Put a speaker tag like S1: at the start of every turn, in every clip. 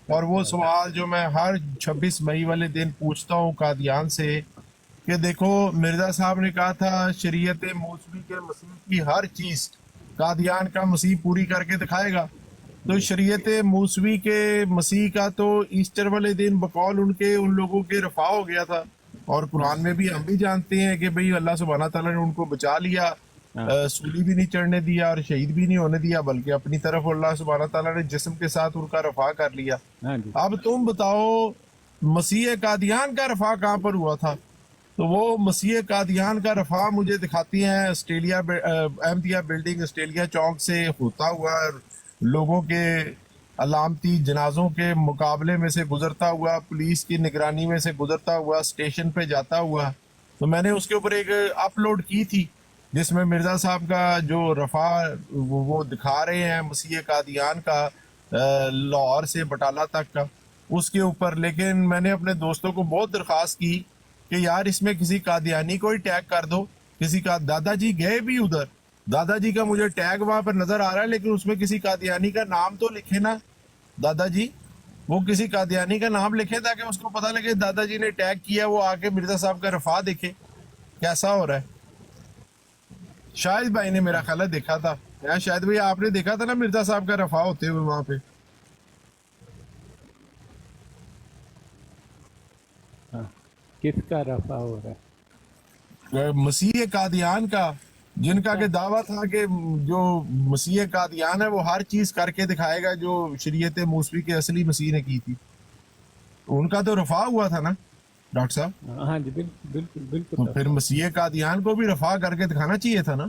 S1: اور وہ سوال جو میں ہر 26 مئی والے دن پوچھتا ہوں قادیان سے کہ دیکھو مرزا صاحب نے کہا تھا شریعت موسوی کے مسیح کی ہر چیز قادیان کا مسیح پوری کر کے دکھائے گا. تو شریعت موسوی کے مسیح کا تو ایسٹر والے دن بقول ان لوگوں کے رفع ہو گیا تھا. اور قرآن میں بھی ہم بھی جانتے ہیں کہ بھئی اللہ سبحانہ تعالیٰ نے ان کو بچا لیا, سولی بھی نہیں چڑھنے دیا اور شہید بھی نہیں ہونے دیا, بلکہ اپنی طرف اللہ سبحانہ تعالیٰ نے جسم کے ساتھ ان کا رفع کر لیا. اب تم بتاؤ مسیح قادیان کا رفع کہاں پر ہوا تھا؟ تو وہ مسیح قادیان کا رفع مجھے دکھاتی ہیں آسٹریلیا احمدیہ بلڈنگ آسٹریلیا چوک سے ہوتا ہوا, لوگوں کے علامتی جنازوں کے مقابلے میں سے گزرتا ہوا, پولیس کی نگرانی میں سے گزرتا ہوا, اسٹیشن پہ جاتا ہوا. تو میں نے اس کے اوپر ایک اپلوڈ کی تھی جس میں مرزا صاحب کا جو رفع وہ دکھا رہے ہیں مسیح قادیان کا لاہور سے بٹالہ تک کا اس کے اوپر. لیکن میں نے اپنے دوستوں کو بہت درخواست کی کہ یار اس میں کسی قادیانی کو ہی ٹیگ کر دو. کسی کا دادا جی گئے بھی ادھر, دادا جی کا مجھے ٹیگ وہاں پر نظر آ رہا ہے, لیکن اس میں کسی قادیانی کا نام تو لکھے نا دادا جی, وہ کسی قادیانی کا نام لکھے تاکہ اس کو پتہ لگے دادا جی نے ٹیگ کیا, وہ آ کے مرزا صاحب کا رفع دیکھے کیسا ہو رہا ہے. شاہد بھائی نے میرا خیال ہے دیکھا تھا, شاہد بھائی آپ نے دیکھا تھا نا مرزا صاحب کا رفع ہوتے ہوئے وہاں پہ.
S2: کس کا رفع ہو رہا ہے؟
S1: مسیح قادیان کا, جن کا کہ دعویٰ تھا کہ جو مسیح قادیان ہے وہ ہر چیز کر کے دکھائے گا جو شریعت موسوی کے اصلی مسیح نے کی تھی. ان کا تو رفع ہوا تھا نا ڈاکٹر صاحب.
S2: ہاں جی بالکل بالکل.
S1: تو پھر مسیح قادیان کو بھی رفع کر کے دکھانا چاہیے تھا نا.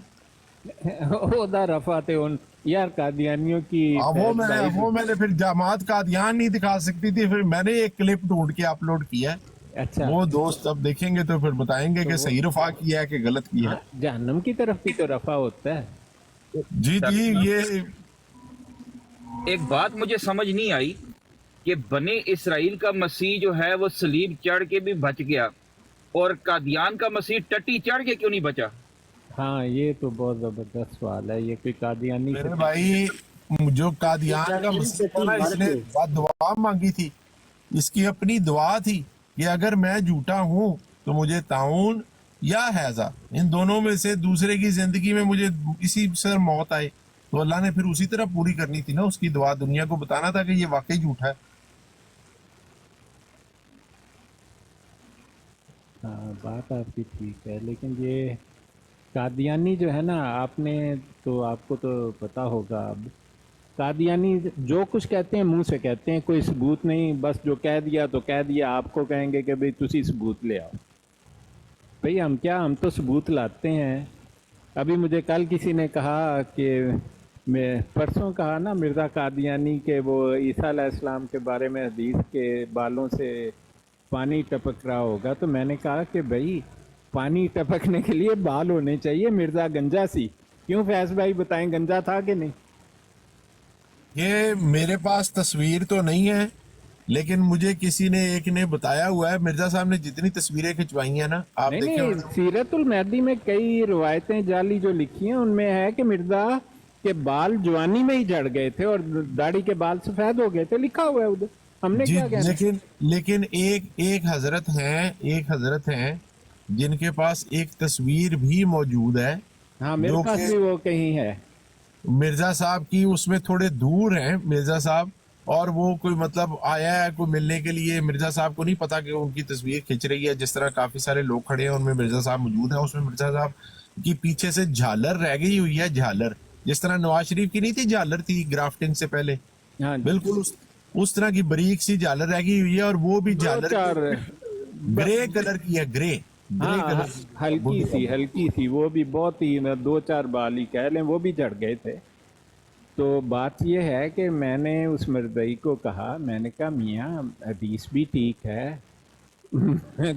S2: عہدہ رفع تھے ان یار قادیانیوں کی.
S1: وہ میں نے پھر جماعت قادیان نہیں دکھا سکتی تھی, پھر میں نے ایک کلپ ڈھونڈ کے اپلوڈ کیا ہے.
S2: اچھا,
S1: وہ دوست اب دیکھیں گے تو پھر بتائیں گے کہ صحیح رفع کیا ہے کہ غلط کیا ہے.
S2: جہنم کی طرف بھی تو رفع ہوتا ہے.
S1: جی جی. یہ
S3: ایک بات مجھے سمجھ نہیں آئی کہ بنی اسرائیل کا مسیح جو ہے وہ صلیب چڑھ کے بھی بچ گیا اور قادیان کا مسیح ٹٹی چڑھ کے کیوں نہیں بچا؟
S2: ہاں یہ تو بہت زبردست سوال ہے. یہ کوئی قادیانی
S1: میرے بھائی جو قادیان کا مسیح تھا نا, اس نے دعا مانگی تھی, اس کی اپنی دعا تھی کہ اگر میں جھوٹا ہوں تو مجھے طاعون یا ہیضہ, ان دونوں میں سے دوسرے کی زندگی میں مجھے اسی سے موت آئے. تو اللہ نے پھر اسی طرح پوری کرنی تھی نا اس کی دعا, دنیا کو بتانا تھا کہ یہ واقعی جھوٹا ہے.
S2: ہاں بات آپ کی ٹھیک ہے, لیکن یہ قادیانی جو ہے نا, آپ کو تو پتا ہوگا, اب قادیانی جو کچھ کہتے ہیں منہ سے کہتے ہیں, کوئی ثبوت نہیں, بس جو کہہ دیا تو کہہ دیا. آپ کو کہیں گے کہ بھئی تسی ثبوت لے آؤ. بھئی ہم تو ثبوت لاتے ہیں. ابھی مجھے کل کسی نے کہا کہ میں پرسوں کہا نا مرزا قادیانی کے وہ عیسیٰ علیہ السلام کے بارے میں حدیث کے بالوں سے پانی ٹپک رہا ہوگا, تو میں نے کہا کہ بھئی پانی ٹپکنے کے لیے بال ہونے چاہیے. مرزا گنجا سی, کیوں فیض بھائی بتائیں گنجا تھا کہ نہیں؟
S1: یہ میرے پاس تصویر تو نہیں ہے, لیکن مجھے کسی نے ایک نے بتایا ہوا ہے. مرزا صاحب نے جتنی تصویریں کھنچوائی ہیں نا, آپ
S2: نہیں, سیرت المہدی میں کئی روایتیں جعلی جو لکھی ہیں ان میں ہے کہ مرزا کے بال جوانی میں ہی جھڑ گئے تھے اور داڑھی کے بال سفید ہو گئے تھے, لکھا ہوا ہے ادھر. ہم نے کیا کہنا.
S1: لیکن ایک حضرت ہیں جن کے پاس ایک تصویر بھی موجود ہے.
S2: ہاں میرے پاس بھی وہ کہیں ہے.
S1: مرزا صاحب کی اس میں تھوڑے دور ہیں مرزا صاحب, اور وہ کوئی مطلب آیا ہے کوئی ملنے کے لیے, مرزا صاحب کو نہیں پتا کہ ان کی تصویر کھنچ رہی ہے. جس طرح کافی سارے لوگ کھڑے ہیں ان میں مرزا صاحب موجود ہیں. اس میں مرزا صاحب کی پیچھے سے جھالر رہ گئی ہوئی ہے, جھالر جس طرح نواز شریف کی نہیں تھی جھالر تھی گرافٹنگ سے پہلے, بالکل اس طرح کی بریک سی جھالر رہ گئی ہوئی ہے. اور وہ بھی جھالر گرے کلر کی ہے, گرے
S2: ہلکی سی, وہ بھی بہت ہی 2-4 بال ہی کہہ لیں, وہ بھی جھڑ گئے تھے. تو بات یہ ہے کہ میں نے اس مرزائی کو کہا, میں نے کہا میاں حدیث بھی ٹھیک ہے,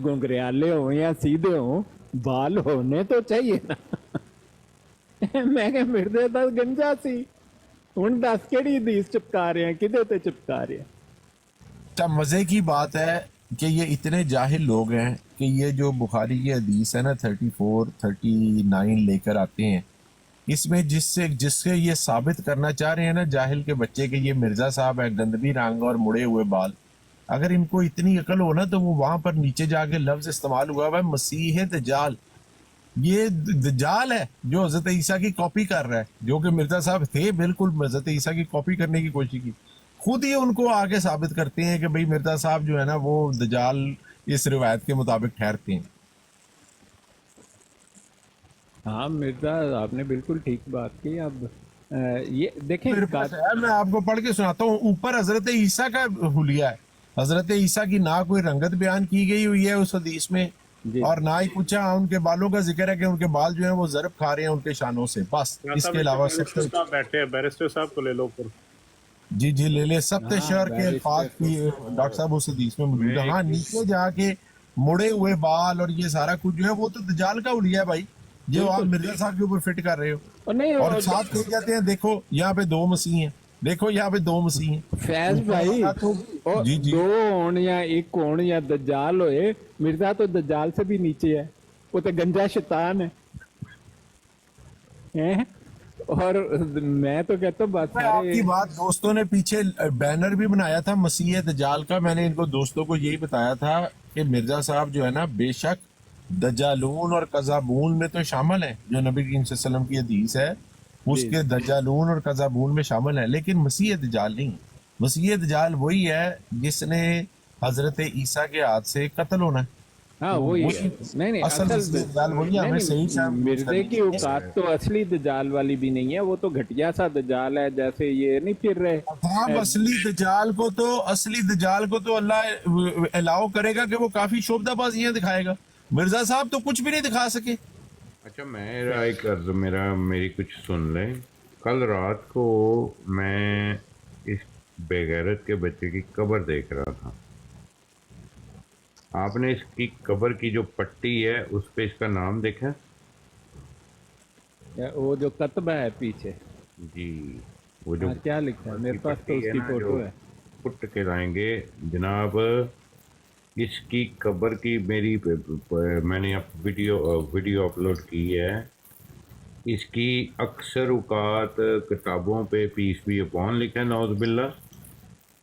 S2: گنگریالے ہوں یا سیدھے ہوں بال ہونے تو چاہیے نا. میں کہ مرزے دا گنجا سی, ہن دس کیڑی حدیث چپکا رہے ہیں, کدے تے چپکا رہے ہیں.
S1: اچھا مزے کی بات ہے کہ یہ اتنے جاہل لوگ ہیں کہ یہ جو بخاری کی حدیث ہے نا 34-39 لے کر آتے ہیں اس میں جس سے یہ ثابت کرنا چاہ رہے ہیں نا جاہل کے بچے کہ یہ مرزا صاحب ہے، گندمی رنگ اور مڑے ہوئے بال، اگر ان کو اتنی عقل ہو نا تو وہ وہاں پر نیچے جا کے لفظ استعمال ہوا ہے مسیح دجال، یہ دجال ہے جو حضرت عیسیٰ کی کاپی کر رہا ہے، جو کہ مرزا صاحب تھے بالکل حضرت عیسیٰ کی کاپی کرنے کی کوشش کی، خود ہی ان کو آگے ثابت کرتے ہیں کہ بھئی مرزا صاحب جو ہے نا وہ دجال اس روایت کے مطابق ٹھہرتے ہیں۔
S2: ہاں مرزا آپ نے بالکل ٹھیک بات کی. اب یہ دیکھیں
S1: میرے پاس ہے، میں آپ کو پڑھ کے سناتا ہوں. اوپر حضرت عیسیٰ کا حلیہ ہے، حضرت عیسیٰ کی نہ کوئی رنگت بیان کی گئی ہوئی ہے اس حدیث میں،
S2: جی
S1: اور نہ ہی کچھ ان کے بالوں کا ذکر ہے کہ ان کے بال جو ہیں وہ ضرب کھا رہے ہیں ان کے شانوں سے، بس اس کے علاوہ سب
S4: بیرسٹر صاحب بیٹھے ہیں، بیرسٹر صاحب کو لے لو اوپر.
S1: جی جی لے لے سب
S2: ہاں
S1: شہر کے الفاظ کی ڈاکٹر صاحب اس حدیث میں موجود ہے. ہاں نیچے جا کے مڑے ہوئے بال اور یہ سارا کچھ جو ہے وہ تو دجال کا حلیہ ہے بھائی، جو آپ مرزا صاحب کے اوپر فٹ کر رہے ہو.
S2: اور نہیں
S1: اور ساتھ کہہ جاتے ہیں دیکھو یہاں پہ دو مسیح ہیں، دیکھو یہاں پہ دو مسیح ہیں.
S2: فیض بھائی
S1: جی جی
S2: دو ہون یا ایک ہون یا دجال ہوئے، مرزا تو دجال سے بھی نیچے ہے، وہ تو گنجا شیطان ہے. اور میں تو کہتا ہوں بات
S1: آپ کی بات دوستوں نے پیچھے بینر بھی بنایا تھا مسیح دجال کا، میں نے ان کو دوستوں کو یہی بتایا تھا کہ مرزا صاحب جو ہے نا بے شک دجالون اور قذابون میں تو شامل ہیں، جو نبی کریم صلی اللہ علیہ وسلم کی حدیث ہے اس کے دجالون اور قذابون میں شامل ہے، لیکن مسیح دجال نہیں. مسیح دجال وہی ہے جس نے حضرت عیسیٰ کے ہاتھ سے قتل ہونا ہے.
S2: ہاں وہی ہے. نہیں
S1: اصل مسیح دجال وہی ہے، ہمیں صحیح
S2: مرزے کی اوقات تو اصلی دجال والی بھی نہیں ہے، وہ تو گھٹیا سا دجال ہے، جیسے یہ نہیں پھر رہے.
S1: اب اصلی دجال کو تو اللہ الاؤ کرے گا کہ وہ کافی شعبدہ بازیاں دکھائے گا. مرزا صاحب تو کچھ بھی نہیں دکھا سکے.
S4: اچھا میرا ایک عرض میری کچھ سن لیں. کل رات کو میں اس بے غیرت کے بچے کی قبر دیکھ رہا تھا. آپ نے اس کی قبر کی جو پٹی ہے اس پہ اس کا نام دیکھا؟
S2: وہ جو کتبہ ہے پیچھے،
S4: جی وہ جو
S2: کیا لکھا ہے؟ میرے پاس تو اس کی فوٹو ہے.
S4: پٹ کے لائیں گے جناب. اس کی قبر کی میں نے ویڈیو اپلوڈ کی ہے. اس کی اکثر اوقات کتابوں پہ پیس بی اپون لکھا ہے نعوذ باللہ،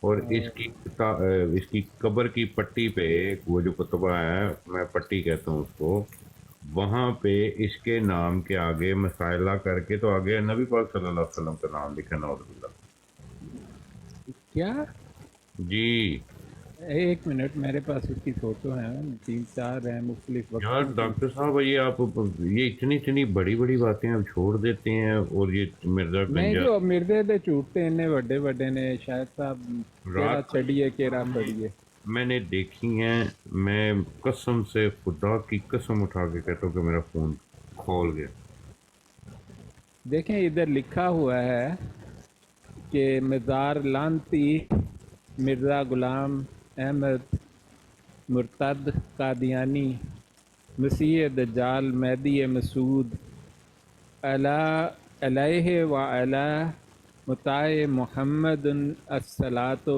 S4: اور اس کی قبر کی پٹی پہ وہ جو کتبہ ہے، میں پٹی کہتا ہوں اس کو، وہاں پہ اس کے نام کے آگے مسائلہ کر کے تو آگے نبی پاک صلی اللہ علیہ وسلم کا نام لکھا ہے نعوذ باللہ.
S2: کیا؟
S4: جی
S2: ایک منٹ، میرے پاس اس کی فوٹو ہے، 3-4 ہیں مختلف وقت.
S4: یار ڈاکٹر صاحب یہ آپ یہ اتنی بڑی باتیں آپ چھوڑ دیتے ہیں، اور یہ مرزا
S2: نہیں
S4: گنجا
S2: جو مرزے دے چھوٹتے ہیں بڑے نے شاید صاحب کیڑا چڑھیے کیڑا پڑیے.
S4: میں نے دیکھی ہیں، میں قسم سے خدا کی قسم اٹھا کے کہتا ہوں کہ میرا فون کھول گیا.
S2: دیکھیں ادھر لکھا ہوا ہے کہ مزار لانتی مرزا غلام احمد مرتد قادیانی مسیح دجال مہدی مسعود علیہ وعلی متاع محمد الصلاۃ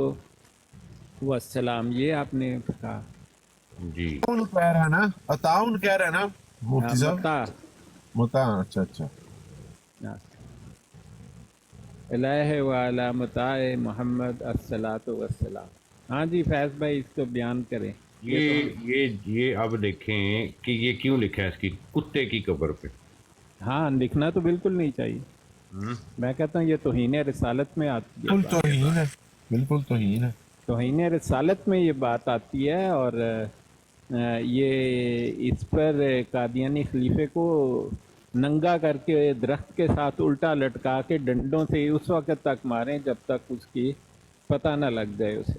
S2: والسلام. یہ آپ نے کہا
S4: جی
S1: کہہ رہا ہے نا، عطاؤن کہہ رہا ہے نا مفتی صاحب، متا اچھا
S2: علیہ وعلی متاع محمد الصلاۃ والسلام. ہاں جی فیض بھائی اس کو بیان کریں.
S4: یہ اب دیکھیں کہ یہ کیوں لکھا ہے اس کی کتے کی قبر پہ.
S2: ہاں لکھنا تو بالکل نہیں چاہیے. میں کہتا ہوں یہ توہین رسالت میں آتی ہے،
S1: بالکل توہین ہے.
S2: توہین رسالت میں یہ بات آتی ہے. اور یہ اس پر قادیانی خلیفے کو ننگا کر کے درخت کے ساتھ الٹا لٹکا کے ڈنڈوں سے اس وقت تک ماریں جب تک اس کی پتہ نہ لگ جائے اسے.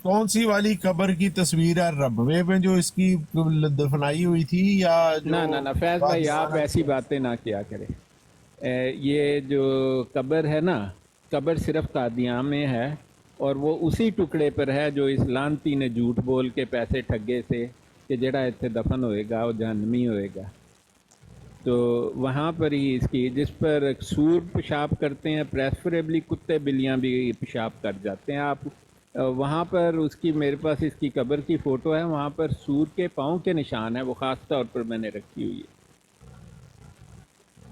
S1: کون سی والی قبر کی تصویر ہے؟ ربوے میں جو اس کی دفنائی ہوئی تھی یا
S2: نہ فیض بھائی آپ ایسی باتیں نہ کیا کریں. یہ جو قبر ہے نا، قبر صرف قادیان میں ہے، اور وہ اسی ٹکڑے پر ہے جو اس لانتی نے جھوٹ بول کے پیسے ٹھگے سے کہ جڑا اتنے دفن ہوئے گا وہ جہنمی ہوئے گا. تو وہاں پر ہی اس کی، جس پر سور پیشاب کرتے ہیں، پریفریبلی کتے بلیاں بھی پیشاب کر جاتے ہیں. آپ وہاں پر اس کی، میرے پاس اس کی قبر کی فوٹو ہے، وہاں پر سور کے پاؤں کے نشان ہیں، وہ خاص طور پر میں نے رکھی ہوئی ہے.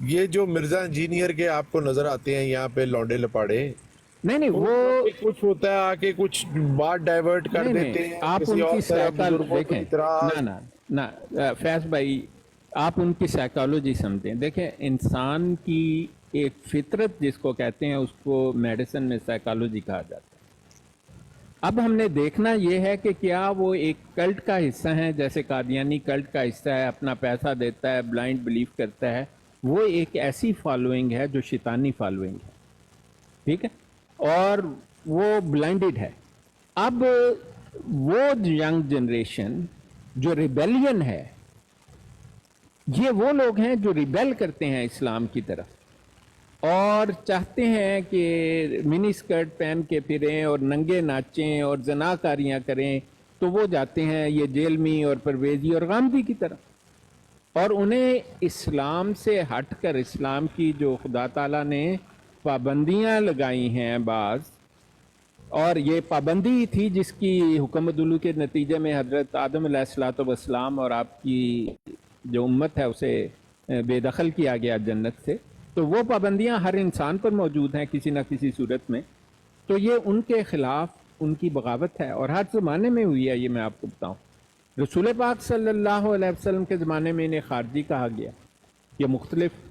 S1: یہ جو مرزا انجینئر کے آپ کو نظر آتے ہیں یہاں پہ لونڈے لپاڑے،
S2: نہیں وہ
S1: کچھ ہوتا ہے آ کے کچھ بات ڈائیورٹ کر
S2: نہیں
S1: دیتے ہیں
S2: آپ
S1: کسی
S2: ان
S1: اور
S2: کی
S1: طرف،
S2: سائیکال
S1: بزرگوں
S2: دیکھیں،
S1: کی طرح۔
S2: نہ فیض بھائی آپ ان کی سائیکالوجی سمجھیں. دیکھیں انسان کی ایک فطرت جس کو کہتے ہیں اس کو میڈیسن میں سائیکالوجی کہا جاتا ہے. اب ہم نے دیکھنا یہ ہے کہ کیا وہ ایک کلٹ کا حصہ ہیں، جیسے قادیانی کلٹ کا حصہ ہے، اپنا پیسہ دیتا ہے، بلائنڈ بلیف کرتا ہے. وہ ایک ایسی فالوئنگ ہے جو شیطانی فالوئنگ ہے، ٹھیک ہے، اور وہ بلائنڈڈ ہے. اب وہ ینگ جنریشن جو ریبیلین ہے، یہ وہ لوگ ہیں جو ریبیل کرتے ہیں اسلام کی طرف اور چاہتے ہیں کہ منی اسکرٹ پہن کے پھریں اور ننگے ناچیں اور زناکاریاں کریں، تو وہ جاتے ہیں یہ جیلمی اور پرویزی اور غامدی کی طرف. اور انہیں اسلام سے ہٹ کر اسلام کی جو خدا تعالیٰ نے پابندیاں لگائی ہیں بعض، اور یہ پابندی تھی جس کی حکم عدولو کے نتیجے میں حضرت آدم علیہ الصلوۃ والسلام اور آپ کی جو امت ہے اسے بے دخل کیا گیا جنت سے. تو وہ پابندیاں ہر انسان پر موجود ہیں کسی نہ کسی صورت میں. تو یہ ان کے خلاف ان کی بغاوت ہے، اور ہر زمانے میں ہوئی ہے. یہ میں آپ کو بتاؤں، رسول پاک صلی اللہ علیہ وسلم کے زمانے میں انہیں خارجی کہا گیا. یہ مختلف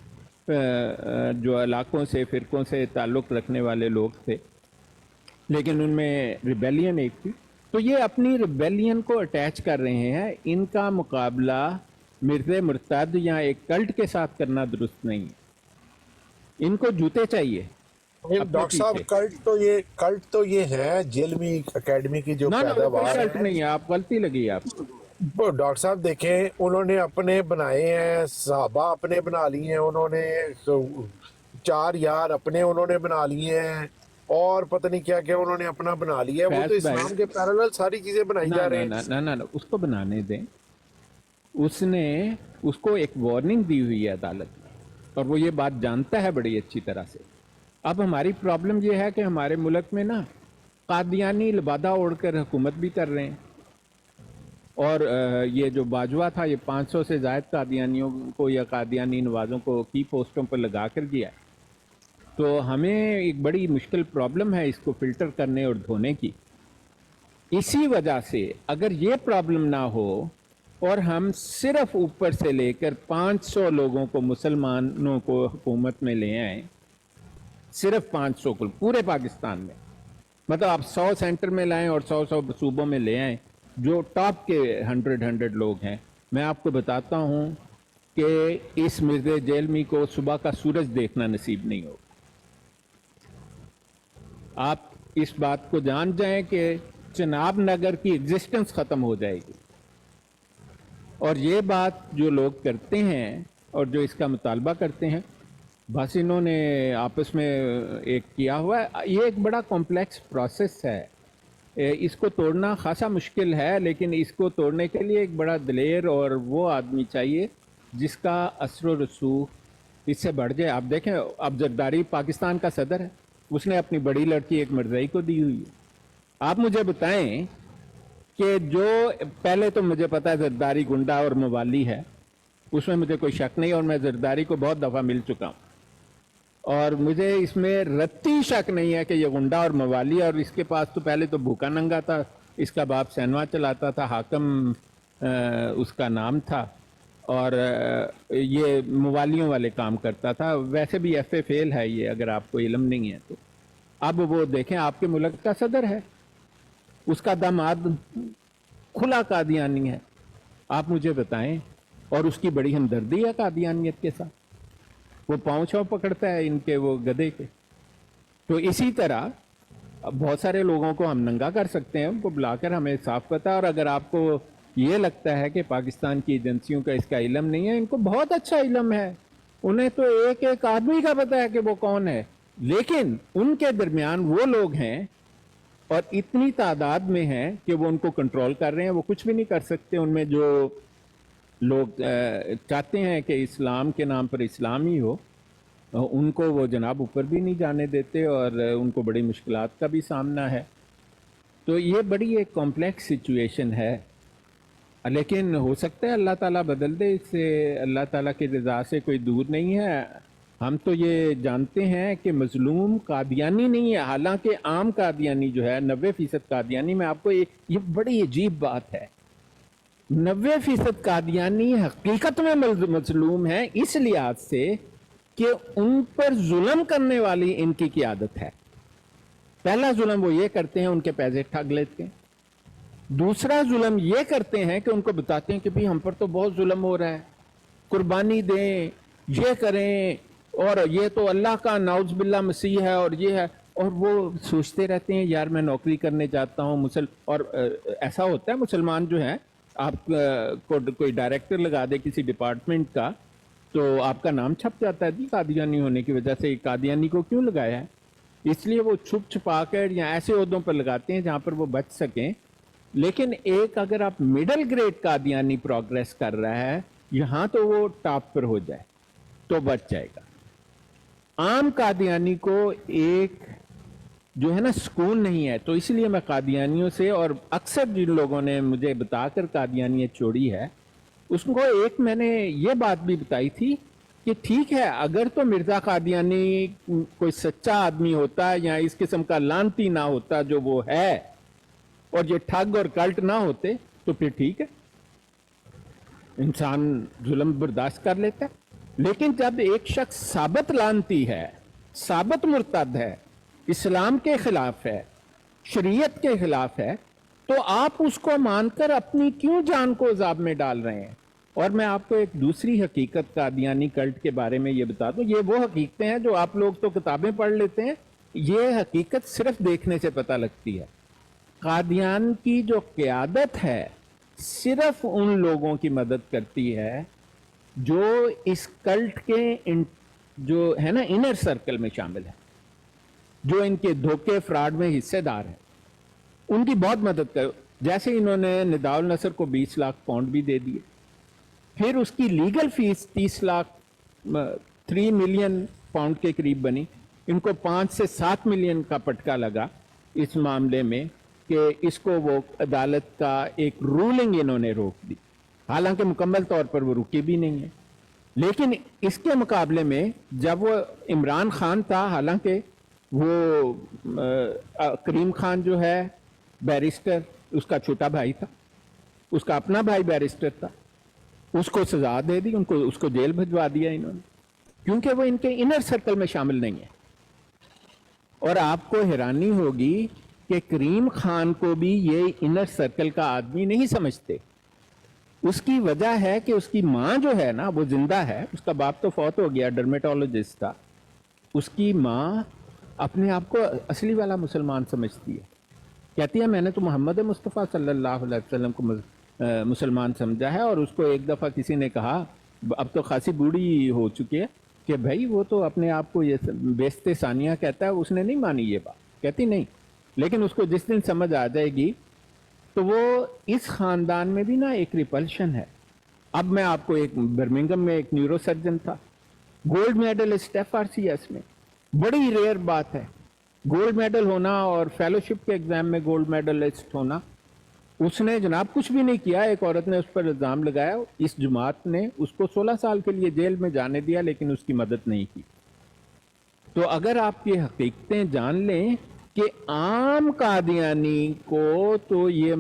S2: جو علاقوں سے فرقوں سے تعلق رکھنے والے لوگ تھے، لیکن ان میں ریبیلین ایک تھی. تو یہ اپنی ریبیلین کو اٹیچ کر رہے ہیں. ان کا مقابلہ مرزا مرتد یا ایک کلٹ کے ساتھ کرنا درست نہیں ہے. ان کو جوتے چاہیے.
S1: ڈاکٹر صاحب کلٹ تو یہ ہے جیلمی اکیڈمی کی جو
S2: نہ وہ کوئی
S1: پیداوار
S2: کلٹ
S1: ہے.
S2: نہیں ہے، آپ غلطی لگی آپ کو.
S1: وہ ڈاکٹر صاحب دیکھیں، انہوں نے اپنے بنائے ہیں، صحابہ اپنے بنا لیے ہیں، انہوں نے 4 یار اپنے انہوں نے بنا لیے ہیں، اور پتہ نہیں کیا کیا انہوں نے اپنا بنا لیا ہے. وہ تو
S2: فیض بھائی،
S1: اسلام کے پیرالل ساری چیزیں بنائی جا رہے ہیں.
S2: نہ اس کو بنانے دیں. اس نے اس کو ایک وارننگ دی ہوئی ہے عدالت میں، اور وہ یہ بات جانتا ہے بڑی اچھی طرح سے. اب ہماری پرابلم یہ ہے کہ ہمارے ملک میں نا قادیانی لبادہ اوڑھ کر حکومت بھی کر رہے ہیں، اور یہ جو باجوہ تھا یہ 500 سے زائد قادیانیوں کو یا قادیانی نوازوں کو کی پوسٹوں پر لگا کر گیا. تو ہمیں ایک بڑی مشکل پرابلم ہے اس کو فلٹر کرنے اور دھونے کی. اسی وجہ سے اگر یہ پرابلم نہ ہو اور ہم صرف اوپر سے لے کر 500 لوگوں کو، مسلمانوں کو حکومت میں لے آئیں، صرف 500 کو پورے پاکستان میں، مطلب آپ 100 سینٹر میں لائیں اور 100 صوبوں میں لے آئیں، جو ٹاپ کے 100 لوگ ہیں، میں آپ کو بتاتا ہوں کہ اس مرزا جیلمی کو صبح کا سورج دیکھنا نصیب نہیں ہوگا. آپ اس بات کو جان جائیں کہ چناب نگر کی ایگزسٹنس ختم ہو جائے گی. اور یہ بات جو لوگ کرتے ہیں اور جو اس کا مطالبہ کرتے ہیں، بس انہوں نے آپس میں ایک کیا ہوا ہے. یہ ایک بڑا کمپلیکس پروسیس ہے، اس کو توڑنا خاصا مشکل ہے، لیکن اس کو توڑنے کے لیے ایک بڑا دلیر اور وہ آدمی چاہیے جس کا اثر و رسوخ اس سے بڑھ جائے. آپ دیکھیں، اب زرداری پاکستان کا صدر ہے، اس نے اپنی بڑی لڑکی ایک مرزائی کو دی ہوئی ہے. آپ مجھے بتائیں کہ جو پہلے تو مجھے پتا ہے زرداری گنڈا اور موالی ہے، اس میں مجھے کوئی شک نہیں، اور میں زرداری کو بہت دفعہ مل چکا ہوں، اور مجھے اس میں رتی شک نہیں ہے کہ یہ گنڈا اور موالی. اور اس کے پاس تو پہلے تو بھوکا ننگا تھا، اس کا باپ سینما چلاتا تھا، حاکم اس کا نام تھا، اور یہ موالیوں والے کام کرتا تھا. ویسے بھی ایف اے فیل ہے یہ، اگر آپ کو علم نہیں ہے تو. اب وہ دیکھیں آپ کے ملک کا صدر ہے، اس کا داماد کھلا قادیانی ہے. آپ مجھے بتائیں، اور اس کی بڑی ہمدردی ہے قادیانیت کے ساتھ، وہ پاؤں چھاؤں پکڑتا ہے ان کے وہ گدے کے. تو اسی طرح بہت سارے لوگوں کو ہم ننگا کر سکتے ہیں، ان کو بلا کر ہمیں صاف پتہ. اور اگر آپ کو یہ لگتا ہے کہ پاکستان کی ایجنسیوں کا اس کا علم نہیں ہے، ان کو بہت اچھا علم ہے. انہیں تو ایک ایک آدمی کا پتہ ہے کہ وہ کون ہے. لیکن ان کے درمیان وہ لوگ ہیں اور اتنی تعداد میں ہیں کہ وہ ان کو کنٹرول کر رہے ہیں. وہ کچھ بھی نہیں کر سکتے. ان میں جو لوگ چاہتے ہیں کہ اسلام کے نام پر اسلام ہی ہو، ان کو وہ جناب اوپر بھی نہیں جانے دیتے، اور ان کو بڑی مشکلات کا بھی سامنا ہے. تو یہ بڑی ایک کمپلیکس سچویشن ہے. لیکن ہو سکتا ہے اللہ تعالیٰ بدل دے اس سے، اللہ تعالیٰ کی رضا سے کوئی دور نہیں ہے. ہم تو یہ جانتے ہیں کہ مظلوم قادیانی نہیں ہے، حالانکہ عام قادیانی جو ہے 90% قادیانی، میں آپ کو یہ بڑی عجیب بات ہے، 90% قادیانی حقیقت میں مظلوم ہیں اس لحاظ سے کہ ان پر ظلم کرنے والی ان کی قیادت ہے. پہلا ظلم وہ یہ کرتے ہیں، ان کے پیسے ٹھگ لیتے ہیں. دوسرا ظلم یہ کرتے ہیں کہ ان کو بتاتے ہیں کہ بھی ہم پر تو بہت ظلم ہو رہا ہے، قربانی دیں، یہ کریں، اور یہ تو اللہ کا نعوذ باللہ مسیح ہے اور یہ ہے، اور وہ سوچتے رہتے ہیں یار میں نوکری کرنے جاتا ہوں اور ایسا ہوتا ہے مسلمان جو ہیں، آپ کو کوئی ڈائریکٹر لگا دے کسی ڈپارٹمنٹ کا تو آپ کا نام چھپ جاتا ہے جی قادیانی ہونے کی وجہ سے. قادیانی کو کیوں لگایا ہے؟ اس لیے وہ چھپ چھپا کر یا ایسے عہدوں پر لگاتے ہیں جہاں پر وہ بچ سکیں. لیکن ایک اگر آپ مڈل گریڈ قادیانی پروگریس کر رہا ہے یہاں تو وہ ٹاپ پر ہو جائے تو بچ جائے گا. عام قادیانی کو ایک جو ہے نا سکون نہیں ہے. تو اس لیے میں قادیانیوں سے، اور اکثر جن لوگوں نے مجھے بتا کر قادیانیت چھوڑی ہے اس کو ایک میں نے یہ بات بھی بتائی تھی کہ ٹھیک ہے اگر تو مرزا قادیانی کوئی سچا آدمی ہوتا یا اس قسم کا لانتی نہ ہوتا جو وہ ہے، اور یہ ٹھگ اور کلٹ نہ ہوتے تو پھر ٹھیک ہے، انسان ظلم برداشت کر لیتا ہے. لیکن جب ایک شخص ثابت لانتی ہے، ثابت مرتد ہے، اسلام کے خلاف ہے، شریعت کے خلاف ہے، تو آپ اس کو مان کر اپنی کیوں جان کو عذاب میں ڈال رہے ہیں؟ اور میں آپ کو ایک دوسری حقیقت قادیانی کلٹ کے بارے میں یہ بتا دوں. یہ وہ حقیقتیں ہیں جو آپ لوگ تو کتابیں پڑھ لیتے ہیں، یہ حقیقت صرف دیکھنے سے پتہ لگتی ہے. قادیان کی جو قیادت ہے صرف ان لوگوں کی مدد کرتی ہے جو اس کلٹ کے جو ہے نا انر سرکل میں شامل ہے، جو ان کے دھوکے فراڈ میں حصے دار ہیں، ان کی بہت مدد کرو. جیسے انہوں نے نداء النصر کو 20 لاکھ پاؤنڈ بھی دے دیے، پھر اس کی legal fee 30 lakh 3 million pound کے قریب بنی. ان کو 5 سے 7 ملین کا پٹکا لگا اس معاملے میں کہ اس کو وہ عدالت کا ایک رولنگ انہوں نے روک دی، حالانکہ مکمل طور پر وہ رکی بھی نہیں ہے. لیکن اس کے مقابلے میں جب وہ عمران خان تھا، حالانکہ وہ کریم خان جو ہے بیرسٹر، اس کا چھوٹا بھائی تھا، اس کا اپنا بھائی بیرسٹر تھا، اس کو سزا دے دی، اس کو جیل بھجوا دیا انہوں نے، کیونکہ وہ ان کے انر سرکل میں شامل نہیں ہے. اور آپ کو حیرانی ہوگی کہ کریم خان کو بھی یہ انر سرکل کا آدمی نہیں سمجھتے. اس کی وجہ ہے کہ اس کی ماں جو ہے نا وہ زندہ ہے، اس کا باپ تو فوت ہو گیا، ڈرمیٹولوجسٹ تھا. اس کی ماں اپنے آپ کو اصلی والا مسلمان سمجھتی ہے، کہتی ہے میں نے تو محمد مصطفیٰ صلی اللہ علیہ وسلم کو مسلمان سمجھا ہے. اور اس کو ایک دفعہ کسی نے کہا، اب تو خاصی بوڑھی ہو چکی ہے، کہ بھائی وہ تو اپنے آپ کو یہ بیست ثانیہ کہتا ہے. اس نے نہیں مانی یہ بات، کہتی نہیں، لیکن اس کو جس دن سمجھ آ جائے گی تو وہ اس خاندان میں بھی نا ایک ریپلشن ہے. اب میں آپ کو ایک برمنگم میں ایک نیورو سرجن تھا، گولڈ میڈلسٹ FRCS میں، بڑی ریئر بات ہے گولڈ میڈل ہونا اور فیلوشپ کے ایگزام میں گولڈ میڈلسٹ ہونا. اس نے جناب کچھ بھی نہیں کیا، ایک عورت نے اس پر الزام لگایا، اس جماعت نے اس کو 16 سال کے لیے جیل میں جانے دیا لیکن اس کی مدد نہیں کی. تو اگر آپ یہ حقیقتیں جان لیں کہ عام قادیانی کو تو یہ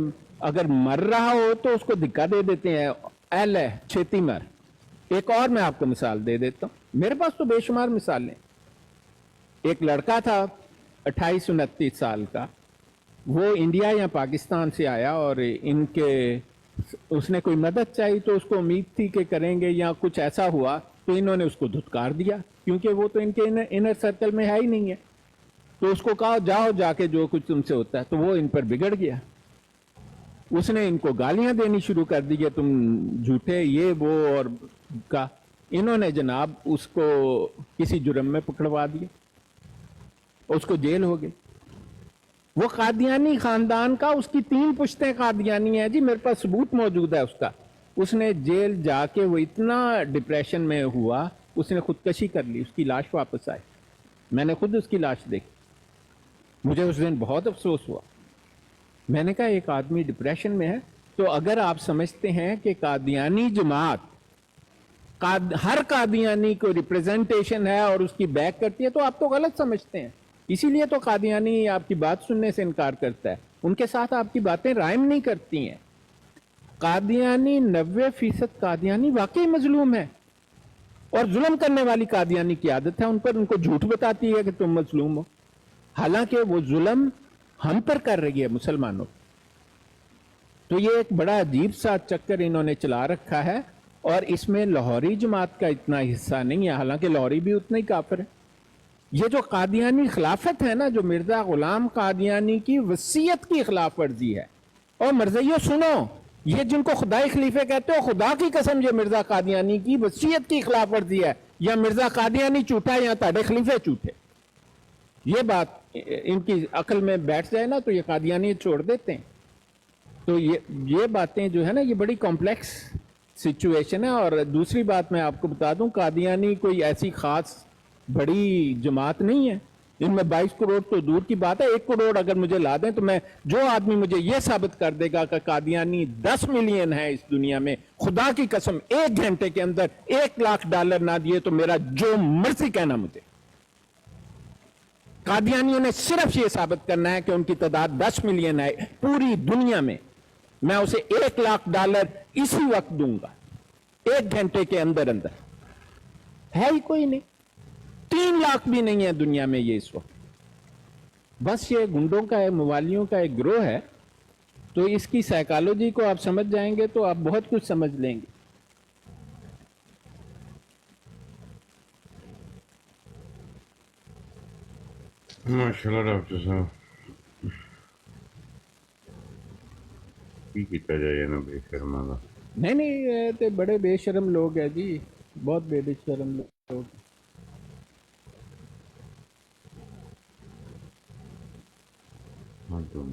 S2: اگر مر رہا ہو تو اس کو دھکا دے دیتے ہیں، اہل ہے چھیتی مر. ایک اور میں آپ کو مثال دے دیتا ہوں، میرے پاس تو بے شمار مثالیں. ایک لڑکا تھا 28-29 سال کا، وہ انڈیا یا پاکستان سے آیا اور اس نے کوئی مدد چاہی تو اس کو امید تھی کہ کریں گے، یا کچھ ایسا ہوا تو انہوں نے اس کو دھتکار دیا کیونکہ وہ تو ان کے انر سرکل میں ہے ہی نہیں ہے. تو اس کو کہا جاؤ جا کے جو کچھ تم سے ہوتا ہے. تو وہ ان پر بگڑ گیا، اس نے ان کو گالیاں دینی شروع کر دی کہ تم جھوٹے یہ وہ، اور کا انہوں نے جناب اس کو کسی جرم میں پکڑوا دیا، اس کو جیل ہو گئی. وہ قادیانی خاندان کا، اس کی 3 پشتیں قادیانی ہیں جی، میرے پاس ثبوت موجود ہے اس کا. اس نے جیل جا کے وہ اتنا ڈپریشن میں ہوا اس نے خودکشی کر لی. اس کی لاش واپس آئی، میں نے خود اس کی لاش دیکھی، مجھے اس دن بہت افسوس ہوا. میں نے کہا ایک آدمی ڈپریشن میں ہے تو اگر آپ سمجھتے ہیں کہ قادیانی جماعت ہر قادیانی کو ریپریزنٹیشن ہے اور اس کی بیک کرتی ہے تو آپ تو غلط سمجھتے ہیں. اسی لیے تو قادیانی آپ کی بات سننے سے انکار کرتا ہے. ان کے ساتھ آپ کی باتیں رائم نہیں کرتی ہیں. قادیانی 90% قادیانی واقعی مظلوم ہے اور ظلم کرنے والی قادیانی کی عادت ہے ان پر، ان کو جھوٹ بتاتی ہے کہ تم مظلوم ہو، حالانکہ وہ ظلم ہم پر کر رہی ہے مسلمانوں. تو یہ ایک بڑا عجیب سا چکر انہوں نے چلا رکھا ہے اور اس میں لاہوری جماعت کا اتنا حصہ نہیں ہے، حالانکہ لاہوری بھی اتنا ہی کافر ہے. یہ جو قادیانی خلافت ہے نا، جو مرزا غلام قادیانی کی وصیت کی خلاف ورزی ہے. اور مرزائیوں سنو، یہ جن کو خدائی خلیفے کہتے ہو، خدا کی قسم یہ مرزا قادیانی کی وصیت کی خلاف ورزی ہے. یا مرزا قادیانی جھوٹا یا تاڑے خلیفے جھوٹے. یہ بات ان کی عقل میں بیٹھ جائے نا تو یہ قادیانی چھوڑ دیتے ہیں. تو یہ باتیں جو ہے نا، یہ بڑی کمپلیکس سچویشن ہے. اور دوسری بات میں آپ کو بتا دوں، قادیانی کوئی ایسی خاص بڑی جماعت نہیں ہے. ان میں 22 کروڑ تو دور کی بات ہے، 1 کروڑ اگر مجھے لا دیں تو میں، جو آدمی مجھے یہ ثابت کر دے گا کہ قادیانی 10 ملین ہے اس دنیا میں، خدا کی قسم 1 گھنٹے کے اندر $1,00,000 نہ دیے تو میرا جو مرضی کہنا مجھے. قادیانیوں نے صرف یہ ثابت کرنا ہے کہ ان کی تعداد 10 ملین ہے پوری دنیا میں، میں اسے $1,00,000 اسی وقت دوں گا، 1 گھنٹے کے اندر اندر. ہے ہی کوئی نہیں، 3 لاکھ بھی نہیں ہے دنیا میں یہ اس وقت. بس یہ گنڈوں کا ہے، موالیوں کا ایک گروہ ہے. تو اس کی سائیکالوجی کو آپ سمجھ جائیں گے تو آپ بہت کچھ سمجھ لیں گے.
S4: ماشاءاللہ ڈاکٹر صاحب، کی کیتا جائے نا بے شرما دا.
S2: نہیں یہ تو بڑے بے شرم لوگ ہیں جی، بہت بے شرم لوگ.
S4: ہاں تو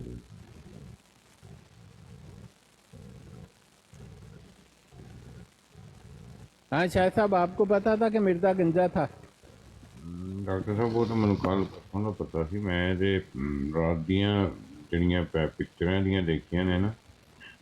S2: ہاں شاہ صاحب، آپ کو پتا تھا کہ مرزا گنجا تھا؟
S4: ڈاکٹر صاحب وہ تو ਮੈਨੂੰ ਕੱਲ ਪਰਸੋਂ ਦਾ ਪਤਾ ਸੀ. ਮੈਂ ਤੇ ਰਾਤ ਦੀਆਂ ਜਿਹੜੀਆਂ ਪਿਕਚਰਾਂ ਦੀਆਂ ਦੇਖੀਆਂ ਨੇ ਨਾ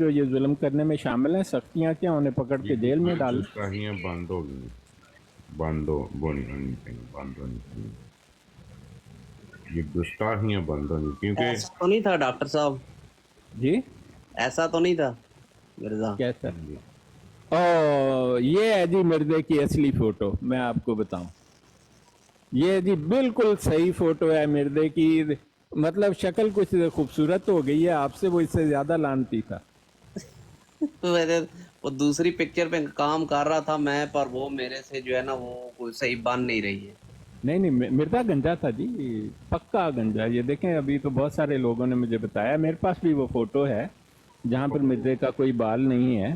S2: جو یہ ظلم کرنے میں شامل ہیں. سختیاں کیا، انہیں پکڑ کے جیل میں ڈال.
S4: گستاخیاں بند ہو گئی، بند ہونی چاہیے، بند ہونی چاہیے. یہ گستاخیاں بند ہونی، کیونکہ
S5: ایسا تو نہیں تھا ڈاکٹر صاحب،
S2: جی
S5: ایسا تو نہیں تھا مرزا.
S2: کیسا؟ یہ ہے جی مرزے کی اصلی فوٹو. میں آپ کو بتاؤں، یہ جی بالکل صحیح فوٹو ہے مرزے کی. مطلب شکل کچھ خوبصورت ہو گئی ہے آپ سے، وہ اس سے زیادہ لانتی تھا.
S5: وہ دوسری پکچر پہ کام کر رہا تھا میں، پر وہ میرے سے جو ہے نا وہ کوئی صحیح بن نہیں رہی ہے.
S2: نہیں مرزا گنجا تھا جی، پکا گنجا. یہ دیکھیں ابھی تو بہت سارے لوگوں نے مجھے بتایا، میرے پاس بھی وہ فوٹو ہے جہاں پر مرزے کا کوئی بال نہیں ہے.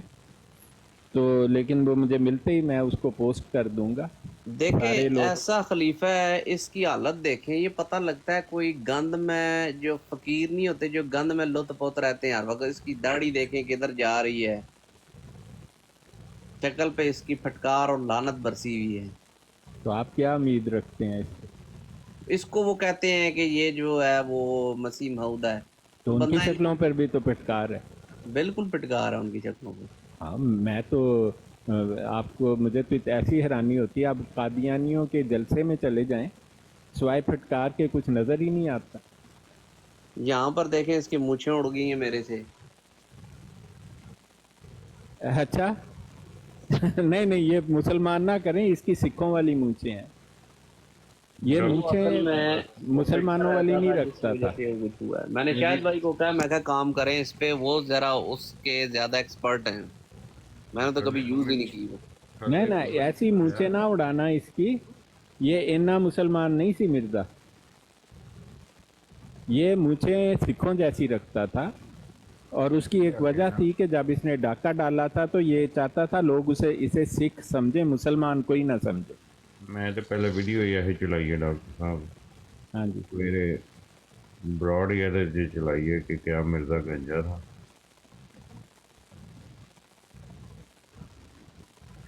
S2: تو لیکن وہ مجھے ملتے ہی میں اس کو پوسٹ کر دوں گا.
S5: دیکھیں ایسا خلیفہ ہے، اس کی حالت دیکھیں، یہ پتہ لگتا ہے کوئی گند میں، جو فقیر نہیں ہوتے جو گند میں لط پوت رہتے ہیں ہر وقت. اس کی داڑھی دیکھیں کدھر جا رہی ہے، شکل پہ اس کی پھٹکار اور لعنت برسی ہوئی ہے.
S2: تو آپ کیا امید رکھتے ہیں اس سے؟
S5: اس کو وہ کہتے ہیں کہ یہ جو ہے وہ مسیح موعود ہے.
S2: تو ان کی شکلوں پر بھی تو پھٹکار ہے.
S5: بالکل پھٹکار ہے ان کی شکلوں پہ.
S2: ہاں میں تو آپ کو، مجھے تو ایسی حیرانی ہوتی ہے، آپ قادیانیوں کے جلسے میں چلے جائیں، سوائے پھٹکار کے کچھ نظر ہی نہیں آتا.
S5: یہاں پر دیکھیں اس کی مونچھیں اڑ گئی ہیں میرے سے.
S2: اچھا نہیں یہ مسلمان نہ کریں، اس کی سکھوں والی مونچھیں ہیں. یہ مونچھیں مسلمانوں والی نہیں رکھتا تھا.
S5: میں نے شاہد بھائی کو کہا، میں کہا کام کریں اس پہ، وہ ذرا اس کے زیادہ ایکسپرٹ ہیں، میں نے تو کبھی یوز ہی نہیں کی وہ.
S2: نہیں ایسی مونچھیں نہ اڑانا اس کی. یہ اینا مسلمان نہیں سی مرزا، یہ مونچھیں سکھوں جیسی رکھتا تھا. اور اس کی ایک وجہ تھی کہ جب اس نے ڈاکہ ڈالا تھا تو یہ چاہتا تھا لوگ اسے سکھ سمجھیں، مسلمان کوئی نہ سمجھے.
S4: میں تو پہلے ویڈیو یہ چلائی ہے ڈاکٹر صاحب،
S2: ہاں جی،
S4: میرے براڈ یہ چلائی ہے کہ کیا مرزا گنجا تھا.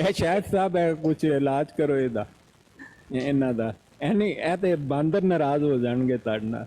S2: ਇਹ ਸ਼ਾਇਦ ਸਾਹਿਬ ਹੈ ਕੁਝ ਇਲਾਜ ਕਰੋ ਇਹਦਾ, ਇਹਨਾਂ ਦਾ। ਇਹ ਨਹੀਂ, ਇਹ ਤੇ ਬਾਂਦਰ ਨਾਰਾਜ਼ ਹੋ ਜਾਣਗੇ ਤੁਹਾਡੇ ਨਾਲ।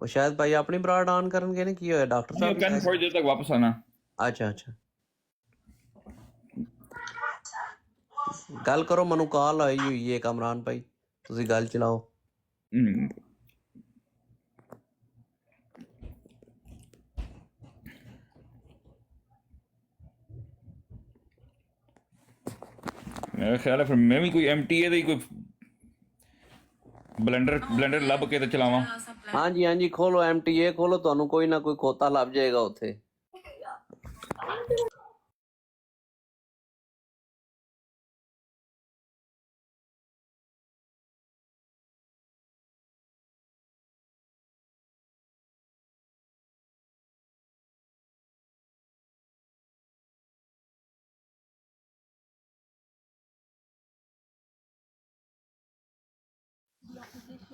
S5: ਉਹ ਸ਼ਾਇਦ ਭਾਈ ਆਪਣੀ ਬਰਾਡ ਆਨ ਕਰਨਗੇ ਨੇ, ਕੀ ਹੋਇਆ ਡਾਕਟਰ
S3: ਨਹੀਂ, ਉਹ
S5: ਸਾਹਿਬ
S3: ਕਹਿੰਦੇ
S5: ਨੇ?
S3: ਥੋੜੀ ਦੇਰ ਤੱਕ ਵਾਪਸ ਆਣਾ।
S5: ਅੱਛਾ ਅੱਛਾ, ਗੱਲ ਕਰੋ, ਮੈਨੂੰ ਕਾਲ ਆਈ ਹੋਈ ਹੈ ਕਮਰਾਨ ਭਾਈ, ਤੁਸੀਂ ਗੱਲ ਚਲਾਓ।
S3: ਹਮ, ਮੇਰਾ ਖਿਆਲ ਹੈ ਫਿਰ ਮੈਂ ਵੀ ਕੋਈ MTA ਦਾ ਹੀ ਕੋਈ ਬਲੈਂਡਰ ਲੱਭ ਕੇ ਤੇ ਚਲਾਵਾਂ।
S5: ਹਾਂਜੀ ਹਾਂਜੀ, ਖੋਲੋ MTA ਖੋਲੋ, ਤੁਹਾਨੂੰ ਕੋਈ ਨਾ ਕੋਈ ਖੋਤਾ ਲੱਭ ਜਾਏਗਾ ਉੱਥੇ।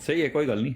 S3: ਸਹੀ ਹੈ, ਕੋਈ ਗੱਲ ਨਹੀਂ।